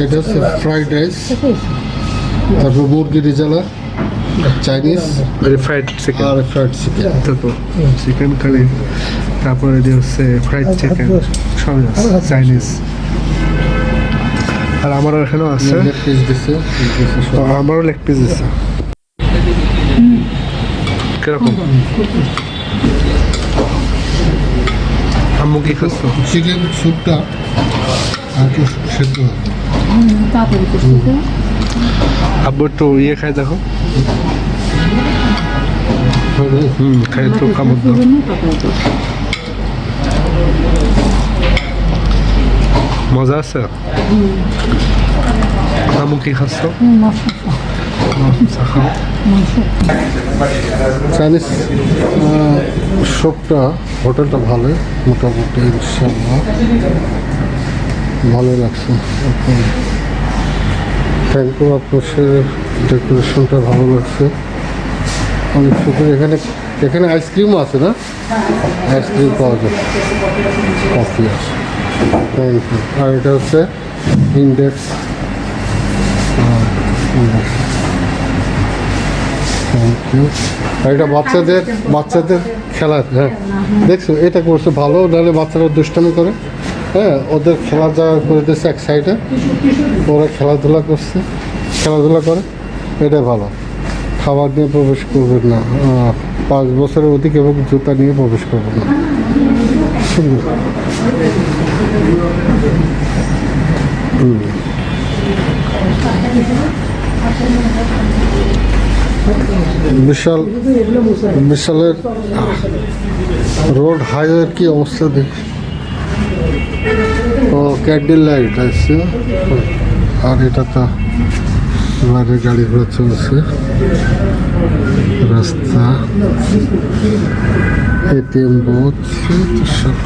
এটা হচ্ছে fried rice, তারপর মুরগি রেজালা, চাইনিজ ফ্রাইড চিকেন আর ফ্রাইড চিকেন। তারপর চিকেন কারি, তারপরে এটি হচ্ছে ফ্রাইড চিকেন, সবই আছে চাইনিজ। আর আমারও এখানেও আছে, লেগ পিস দিচ্ছে, আমারও লেগ পিস দিচ্ছে। কিরকম আম্মু কি খাচ্ছ? চিকেন স্যুপটা আর একটু সেদ্ধ হবে। আব্বু একটু ইয়ে খাই দেখো। খাই একটু কামড় দাও। মজা আছে? আম্মু কি খাচ্ছ? খাও। চাইনিজ শপটা, হোটেলটা ভালোই, মোটামুটি ইনশাল্লাহ ভালো লাগছে। থ্যাংক ইউ, আপনার ডেকোরেশনটা ভালো লাগছে, অনেক সুন্দর। এখানে আইসক্রিমও আছে না? আইসক্রিম পাওয়া যায়, কফি আছে। Thank you. আর এটা হচ্ছে ইন্ডেক্স। Thank you. আর এটা বাচ্চাদের খেলার, হ্যাঁ দেখছো, এটা করছে ভালো, নাহলে বাচ্চারা দুষ্টামি করে। হ্যাঁ, ওদের খেলার জায়গা করে দিয়েছে এক সাইডে, ওরা খেলাধুলা করে, এটা ভালো। খাবার নিয়ে প্রবেশ করবেন না, 5 বছরের অধিক এবং জুতা নিয়ে প্রবেশ করবেন না। সুন্দর। বিশালের রোড হাইওয়ের কি অবস্থা দেখি। ও ক্যান্ডেল লাইট আছে, আর এটা তো বাইরে গাড়ি ঘোড়া চলছে, রাস্তা, এটিএম বুথ সব।